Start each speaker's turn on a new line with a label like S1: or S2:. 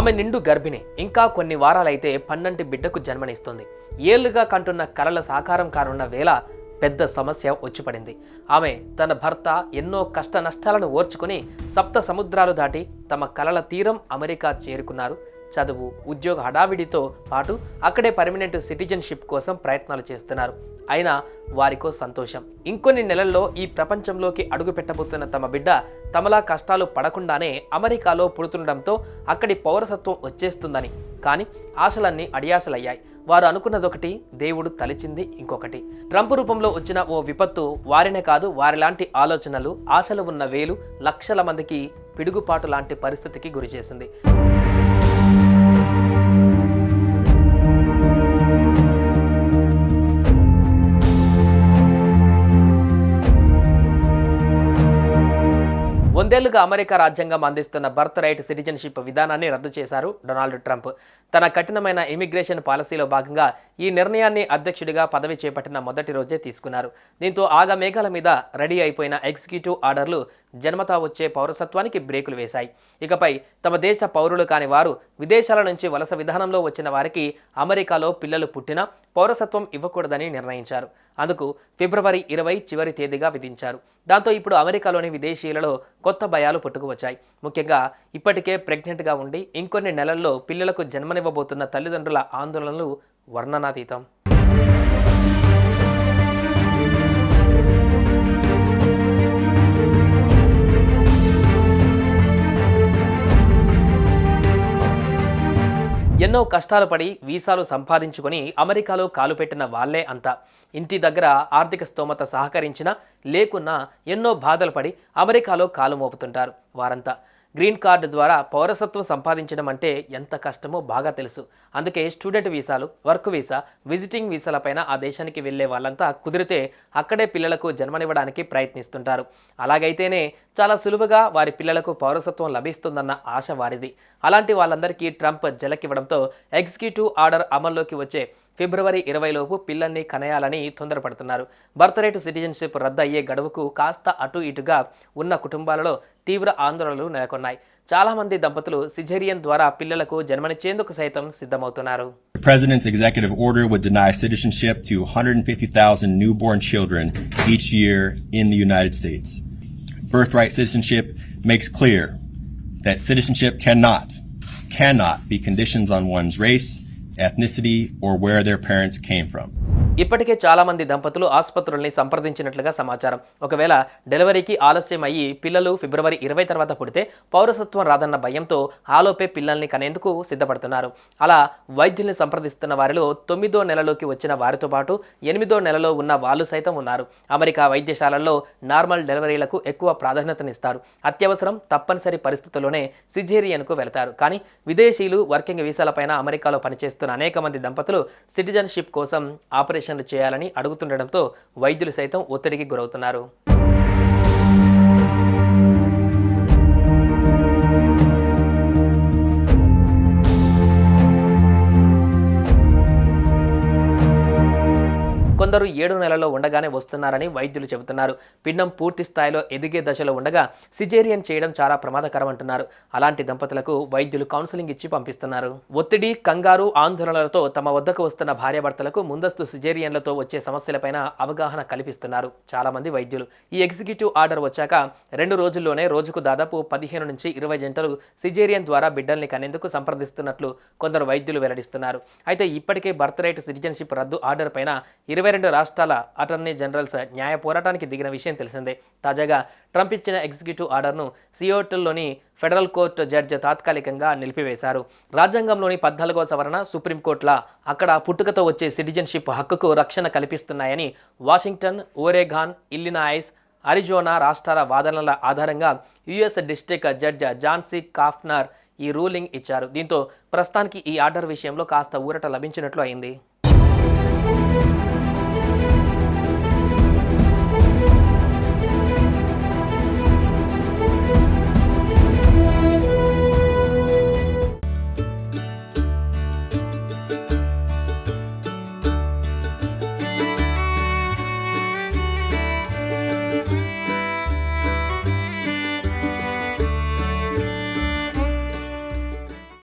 S1: ఆమె నిండు గర్భిణి. ఇంకా కొన్ని వారాలైతే పన్నంటి బిడ్డకు జన్మనిస్తుంది. ఏళ్లుగా కంటున్న కలల సాకారం కానున్న వేళ పెద్ద సమస్య వచ్చిపడింది. ఆమె తన భర్త ఎన్నో కష్ట నష్టాలను ఓర్చుకుని సప్త సముద్రాలు దాటి తమ కలల తీరం అమెరికా చేరుకున్నారు. చదువు, ఉద్యోగ హడావిడితో పాటు అక్కడే పర్మనెంట్ సిటిజన్షిప్ కోసం ప్రయత్నాలు చేస్తున్నారు. అయినా వారికో సంతోషం. ఇంకొన్ని నెలల్లో ఈ ప్రపంచంలోకి అడుగు పెట్టబోతున్న తమ బిడ్డ తమలా కష్టాలు పడకుండానే అమెరికాలో పుడుతుండడంతో అక్కడి పౌరసత్వం వచ్చేస్తుందని. కానీ ఆశలన్నీ అడియాసలయ్యాయి. వారు అనుకున్నదొకటి, దేవుడు తలిచింది ఇంకొకటి. ట్రంప్ రూపంలో వచ్చిన ఓ విపత్తు వారినే కాదు, వారిలాంటి ఆలోచనలు, ఆశలు ఉన్న వేలు లక్షల మందికి పిడుగుపాటు లాంటి పరిస్థితికి గురిచేసింది. వందేళ్లుగా అమెరికా రాజ్యాంగం అందిస్తున్న బర్త్ రైట్ సిటిజన్షిప్ విధానాన్ని రద్దు చేశారు డొనాల్డ్ ట్రంప్. తన కఠినమైన ఇమిగ్రేషన్ పాలసీలో భాగంగా ఈ నిర్ణయాన్ని అధ్యక్షుడిగా పదవి చేపట్టిన మొదటి రోజే తీసుకున్నారు. దీంతో ఆగమేఘాల మీద రెడీ అయిపోయిన ఎగ్జిక్యూటివ్ ఆర్డర్లు జన్మతా వచ్చే పౌరసత్వానికి బ్రేకులు వేశాయి. ఇకపై తమ దేశ పౌరులు కాని వారు విదేశాల నుంచి వలస విధానంలో వచ్చిన వారికి అమెరికాలో పిల్లలు పుట్టినా పౌరసత్వం ఇవ్వకూడదని నిర్ణయించారు. అందుకు ఫిబ్రవరి 20 చివరి తేదీగా విధించారు. దాంతో ఇప్పుడు అమెరికాలోని విదేశీయులలో కొత్త భయాలు పుట్టుకువచ్చాయి. ముఖ్యంగా ఇప్పటికే ప్రెగ్నెంట్గా ఉండి ఇంకొన్ని నెలల్లో పిల్లలకు జన్మనివ్వబోతున్న తల్లిదండ్రుల ఆందోళనలు వర్ణనాతీతం. ఎన్నో కష్టాలు పడి వీసాలు సంపాదించుకొని అమెరికాలో కాలుపెట్టిన వాళ్లే అంతా. ఇంటి దగ్గర ఆర్థిక స్తోమత సహకరించినా లేకున్నా ఎన్నో బాధలు పడి అమెరికాలో కాలు మోపుతుంటారు. వారంతా గ్రీన్ కార్డు ద్వారా పౌరసత్వం సంపాదించడం అంటే ఎంత కష్టమో బాగా తెలుసు. అందుకే స్టూడెంట్ వీసాలు, వర్క్ వీసా, విజిటింగ్ వీసాలపైన ఆ దేశానికి వెళ్లే వాళ్ళంతా కుదిరితే అక్కడే పిల్లలకు జన్మనివ్వడానికి ప్రయత్నిస్తుంటారు. అలాగైతేనే చాలా సులువుగా వారి పిల్లలకు పౌరసత్వం లభిస్తుందన్న ఆశ వారిది. అలాంటి వాళ్ళందరికీ ట్రంప్ జలకివ్వడంతో ఎగ్జిక్యూటివ్ ఆర్డర్ అమల్లోకి వచ్చే ఫిబ్రవరి 20 లోపు పిల్లల్ని కనేయాలని తొందరపడుతున్నారు. బర్త్ రైట్ సిటిజన్షిప్ రద్దు అయ్యే గడువుకు కాస్త అటు ఇటుగా ఉన్న కుటుంబాలలో తీవ్ర ఆందోళనలు నెలకొన్నాయి. చాలా మంది దంపతులు సిజేరియన్ ద్వారా పిల్లలకు జన్మనిచ్చేందుకు సైతం సిద్ధమవుతున్నారు.
S2: The president's executive order would deny citizenship to 150,000 newborn children each year in the United States. Birthright citizenship makes clear that citizenship cannot be conditions on one's race, ethnicity, or where their parents came from.
S1: ఇప్పటికే చాలా మంది దంపతులు ఆసుపత్రుల్ని సంప్రదించినట్లుగా సమాచారం. ఒకవేళ డెలివరీకి ఆలస్యం అయ్యి పిల్లలు ఫిబ్రవరి 20 తర్వాత పుడితే పౌరసత్వం రాదన్న భయంతో ఆలోపే పిల్లల్ని కనేందుకు సిద్ధపడుతున్నారు. అలా వైద్యుల్ని సంప్రదిస్తున్న వారిలో 9వ నెలలోకి వచ్చిన వారితో పాటు 8వ నెలలో ఉన్న వాళ్ళు సైతం ఉన్నారు. అమెరికా వైద్యశాలల్లో నార్మల్ డెలివరీలకు ఎక్కువ ప్రాధాన్యతనిస్తారు. అత్యవసరం, తప్పనిసరి పరిస్థితుల్లోనే సిజేరియన్కు వెళతారు. కానీ విదేశీయులు వర్కింగ్ వీసాలపైన అమెరికాలో పనిచేస్తున్న అనేక మంది దంపతులు సిటిజన్షిప్ కోసం ఆపరేషన్లు చేయాలని అడుగుతుండడంతో వైద్యులు సైతం ఒత్తిడికి గురవుతున్నారు. కొందరు 7 నెలల్లో ఉండగానే వస్తున్నారని వైద్యులు చెబుతున్నారు. పిండం పూర్తి స్థాయిలో ఎదిగే దశలో ఉండగా సిజేరియన్ చేయడం చాలా ప్రమాదకరం అంటున్నారు. అలాంటి దంపతులకు వైద్యులు కౌన్సిలింగ్ ఇచ్చి పంపిస్తున్నారు. ఒత్తిడి, కంగారు, ఆందోళనలతో తమ వద్దకు వస్తున్న భార్యాభర్తలకు ముందస్తు సిజేరియన్లతో వచ్చే సమస్యలపైన అవగాహన కల్పిస్తున్నారు చాలా మంది వైద్యులు. ఈ ఎగ్జిక్యూటివ్ ఆర్డర్ వచ్చాక 2 రోజుల్లోనే రోజుకు దాదాపు 15 నుంచి 20 జంటలు సిజేరియన్ ద్వారా బిడ్డల్ని కనేందుకు సంప్రదిస్తున్నట్లు కొందరు వైద్యులు వెల్లడిస్తున్నారు. అయితే ఇప్పటికే బర్త్ రైట్ సిటిజన్షిప్ రద్దు ఆర్డర్ పైన 22 రాష్ట్రాల అటార్నీ జనరల్స్ న్యాయ పోరాటానికి దిగిన విషయం తెలిసిందే. తాజాగా ట్రంప్ ఇచ్చిన ఎగ్జిక్యూటివ్ ఆర్డర్ను సియోటల్లోని ఫెడరల్ కోర్టు జడ్జి తాత్కాలికంగా నిలిపివేశారు. రాజ్యాంగంలోని 14వ సవరణ, సుప్రీంకోర్టుల అక్కడ పుట్టుకతో వచ్చే సిటిజన్షిప్ హక్కుకు రక్షణ కల్పిస్తున్నాయని వాషింగ్టన్, ఓరెగాన్, ఇల్లినాయిస్, అరిజోనా రాష్ట్రాల వాదనల ఆధారంగా US district judge John C Coughenour ఈ రూలింగ్ ఇచ్చారు. దీంతో ప్రస్తుతానికి ఈ ఆర్డర్ విషయంలో కాస్త ఊరట లభించినట్లు అయింది.